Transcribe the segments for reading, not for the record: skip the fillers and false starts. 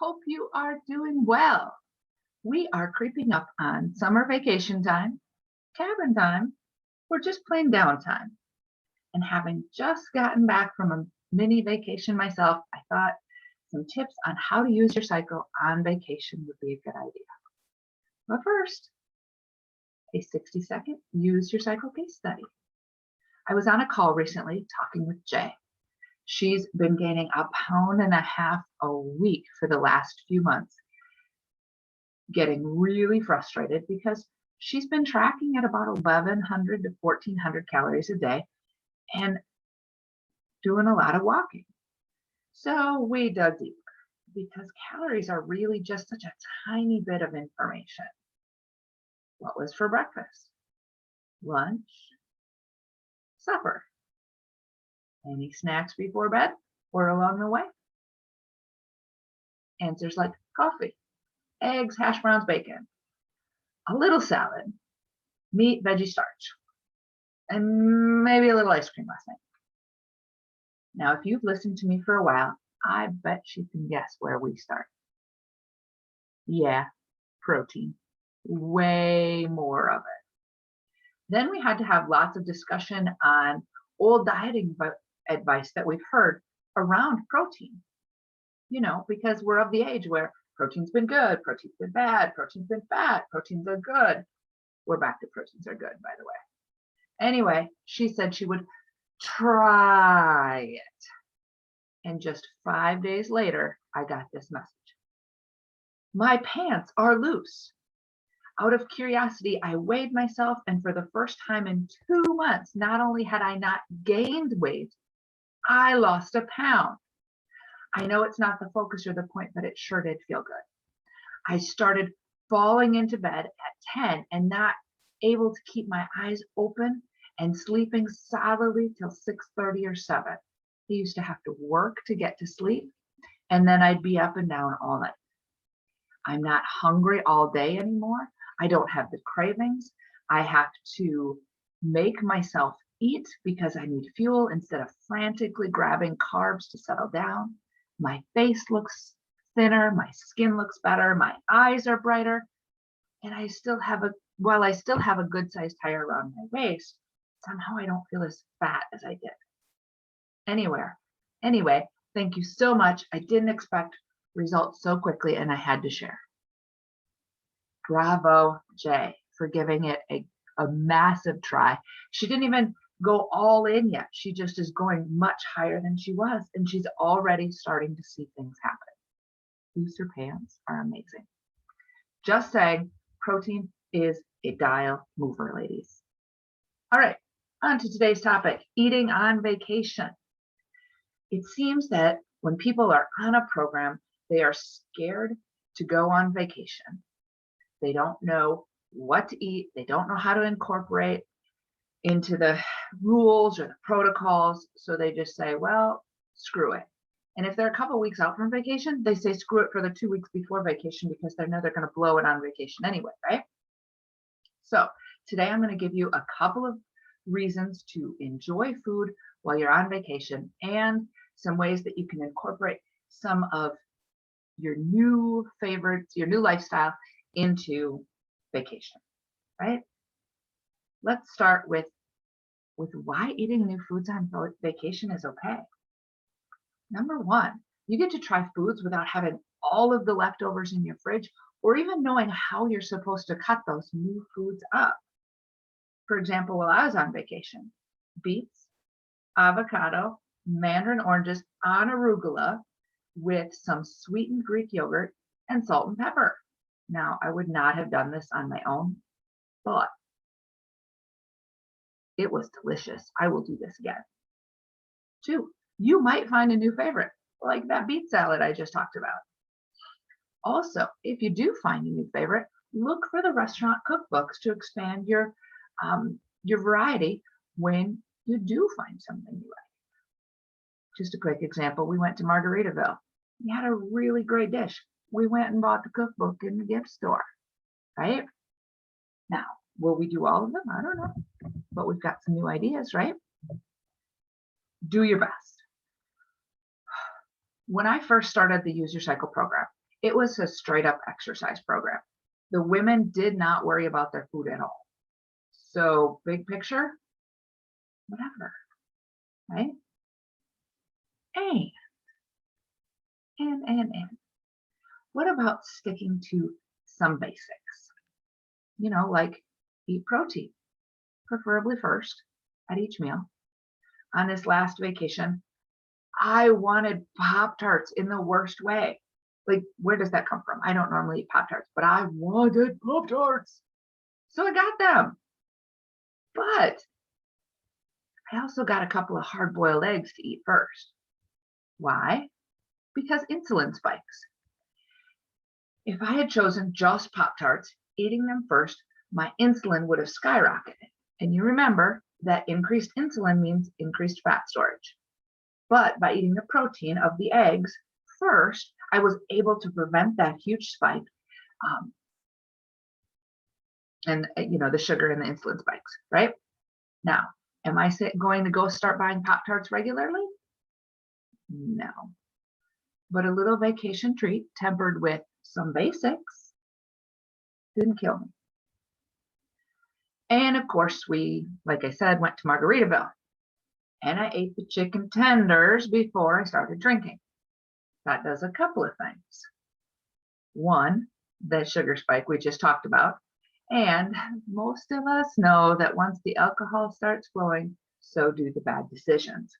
Hope you are doing well. We are creeping up on summer vacation time, cabin time, or just plain downtime. And having just gotten back from a mini vacation myself, I thought some tips on how to use your cycle on vacation would be a good idea. But first, a 60-second Use Your Cycle case study. I was on a call recently talking with Jay. She's been gaining 1.5 pounds a week for the last few months, getting really frustrated because she's been tracking at about 1,100 to 1,400 calories a day and doing a lot of walking. So we dug deeper because calories are really just such a tiny bit of information. What was for breakfast? Lunch? Supper? Any snacks before bed or along the way? Answers like coffee, eggs, hash browns, bacon, a little salad, meat, veggie, starch, and maybe a little ice cream last night. Now, if you've listened to me for a while, I bet you can guess where we start. Yeah, protein. Way more of it. Then we had to have lots of discussion on old dieting advice that we've heard around protein. You know, because we're of the age where protein's been good, protein's been bad, protein's been fat, proteins are good. We're back to proteins are good, by the way. Anyway, she said she would try it. And just 5 days later, I got this message. My pants are loose. Out of curiosity, I weighed myself, and for the first time in 2 months, not only had I not gained weight, I lost 1 pound. I know it's not the focus or the point, but it sure did feel good. I started falling into bed at 10 and not able to keep my eyes open and sleeping solidly till 6:30 or 7. I used to have to work to get to sleep, and then I'd be up and down all night. I'm not hungry all day anymore. I don't have the cravings. I have to make myself eat because I need fuel instead of frantically grabbing carbs to settle down. My face looks thinner, my skin looks better, my eyes are brighter, and I still have a good sized tire around my waist, somehow I don't feel as fat as I did. Anyway, thank you so much. I didn't expect results so quickly, and I had to share. Bravo, Jay, for giving it a massive try. She didn't even go all in yet. She just is going much higher than she was, and she's already starting to see things happen. Looser pants are amazing. Just saying, protein is a dial mover, ladies. All right, on to today's topic, eating on vacation. It seems that when people are on a program, they are scared to go on vacation. They don't know what to eat. They don't know how to incorporate into the rules or the protocols. So they just say, well, screw it. And if they're a couple weeks out from vacation, they say screw it for the 2 weeks before vacation because they know they're going to blow it on vacation anyway, right? So today I'm going to give you a couple of reasons to enjoy food while you're on vacation and some ways that you can incorporate some of your new favorites, your new lifestyle into vacation, right? Let's start with why eating new foods on vacation is okay. Number one, you get to try foods without having all of the leftovers in your fridge or even knowing how you're supposed to cut those new foods up. For example, while I was on vacation, beets, avocado, mandarin oranges on arugula with some sweetened Greek yogurt and salt and pepper. Now, I would not have done this on my own, but it was delicious. I will do this again. 2, you might find a new favorite, like that beet salad I just talked about. Also, if you do find a new favorite, look for the restaurant cookbooks to expand your variety when you do find something you like. Just a quick example, we went to Margaritaville. We had a really great dish. We went and bought the cookbook in the gift store, right? Now, will we do all of them? I don't know, but we've got some new ideas, right? Do your best. When I first started the Use Your Cycle program, It was a straight up exercise program. The women did not worry about their food at all. So big picture, whatever, right? And, and. What about sticking to some basics? Like eat protein, preferably first at each meal. On this last vacation, I wanted Pop-Tarts in the worst way. Like, where does that come from? I don't normally eat Pop-Tarts, but I wanted Pop-Tarts. So I got them. But I also got a couple of hard-boiled eggs to eat first. Why? Because insulin spikes. If I had chosen just Pop-Tarts, eating them first, my insulin would have skyrocketed. And you remember that increased insulin means increased fat storage. But by eating the protein of the eggs first, I was able to prevent that huge spike and the sugar and the insulin spikes, right? Now, am I going to go start buying Pop-Tarts regularly? No. But a little vacation treat tempered with some basics didn't kill me. And of course, we, like I said, went to Margaritaville. And I ate the chicken tenders before I started drinking. That does a couple of things. One, the sugar spike we just talked about. And most of us know that once the alcohol starts flowing, so do the bad decisions.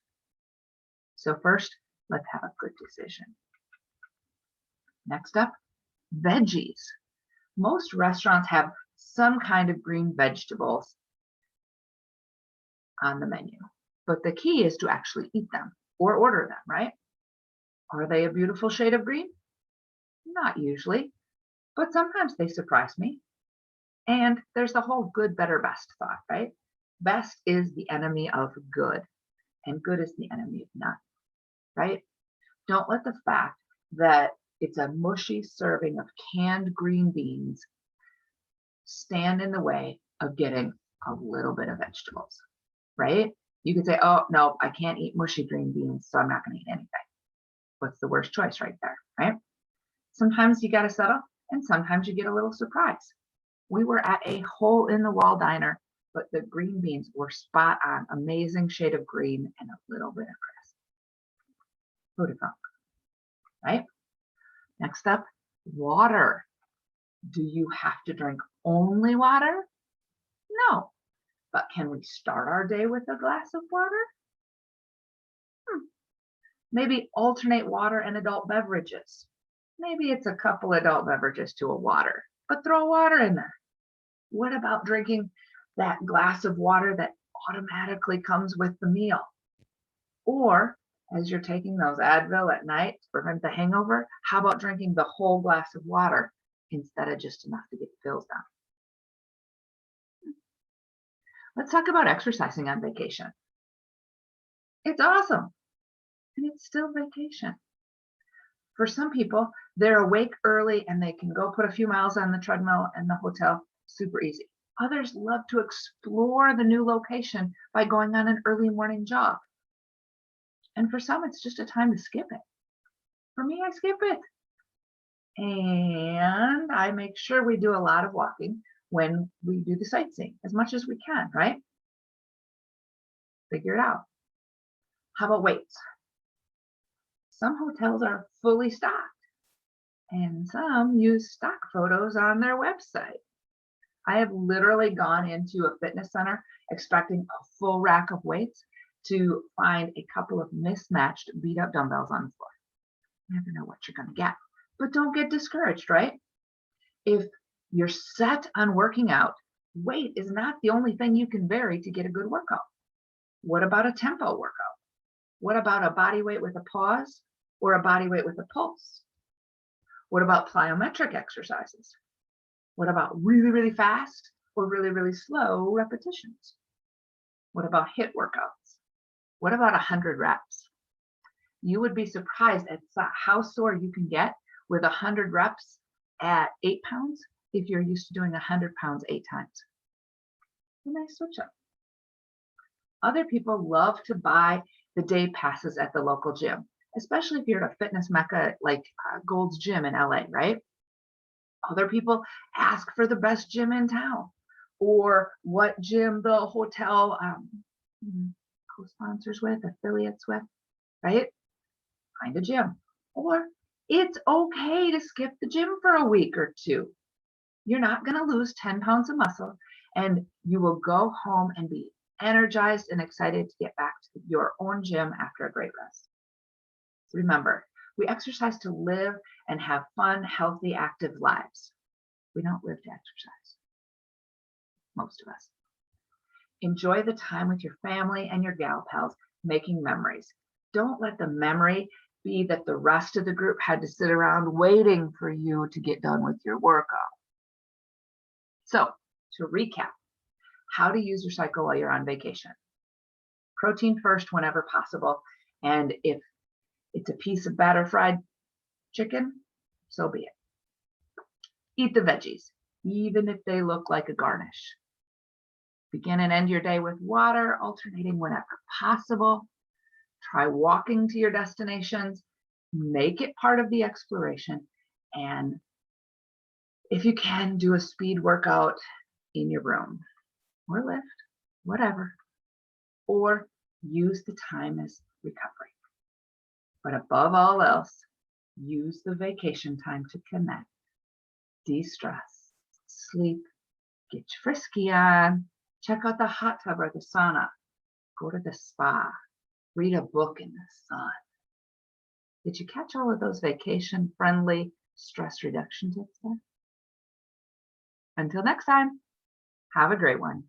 So first, let's have a good decision. Next up, veggies. Most restaurants have some kind of green vegetables on the menu, but the key is to actually eat them or order them, right? Are they a beautiful shade of green? Not usually, but sometimes they surprise me. And there's the whole good, better, best thought, right? Best is the enemy of good, and good is the enemy of none, right? Don't let the fact that it's a mushy serving of canned green beans stand in the way of getting a little bit of vegetables, right? You could say, oh, no, I can't eat mushy green beans, so I'm not going to eat anything. What's the worst choice right there, right? Sometimes you got to settle, and sometimes you get a little surprise. We were at a hole-in-the-wall diner, but the green beans were spot on, amazing shade of green and a little bit of crisp. Who'd have thunk, right? Next up, water. Do you have to drink only water? No. But can we start our day with a glass of water? Maybe alternate water and adult beverages. Maybe it's a couple adult beverages to a water, but throw water in there. What about drinking that glass of water that automatically comes with the meal? Or as you're taking those Advil at night to prevent the hangover, how about drinking the whole glass of water instead of just enough to get the pills down? Let's talk about exercising on vacation. It's awesome, and it's still vacation. For some people, they're awake early and they can go put a few miles on the treadmill and the hotel, super easy. Others love to explore the new location by going on an early morning jog. And for some, it's just a time to skip it. For me, I skip it. And I make sure we do a lot of walking when we do the sightseeing, as much as we can, right? Figure it out. How about weights? Some hotels are fully stocked, and some use stock photos on their website. I have literally gone into a fitness center expecting a full rack of weights to find a couple of mismatched, beat up dumbbells on the floor. You never know what you're going to get, but don't get discouraged, right? If you're set on working out, weight is not the only thing you can vary to get a good workout. What about a tempo workout? What about a body weight with a pause or a body weight with a pulse? What about plyometric exercises? What about really, really fast or really, really slow repetitions? What about HIIT workouts? What about 100 reps? You would be surprised at how sore you can get with 100 reps at 8 pounds if you're used to doing 100 pounds 8 times. A nice switch up. Other people love to buy the day passes at the local gym. especially if you're at a fitness mecca like Gold's Gym in LA, right? Other people ask for the best gym in town or what gym the hotel co-sponsors with, affiliates with, right? Find a gym. Or it's okay to skip the gym for a week or two. You're not going to lose 10 pounds of muscle, and you will go home and be energized and excited to get back to your own gym after a great rest. Remember, we exercise to live and have fun, healthy, active lives. We don't live to exercise, most of us. Enjoy the time with your family and your gal pals, making memories. Don't let the memory be that the rest of the group had to sit around waiting for you to get done with your workout. So, to recap, how to use your cycle while you're on vacation. Protein first whenever possible, and if it's a piece of batter fried chicken, so be it. Eat the veggies, even if they look like a garnish. Begin and end your day with water, alternating whenever possible. Try walking to your destinations. Make it part of the exploration. And if you can, do a speed workout in your room or lift, whatever. Or use the time as recovery. But above all else, use the vacation time to connect, de-stress, sleep, get your frisky on, check out the hot tub or the sauna, go to the spa, read a book in the sun. Did you catch all of those vacation-friendly stress reduction tips there? Until next time, have a great one.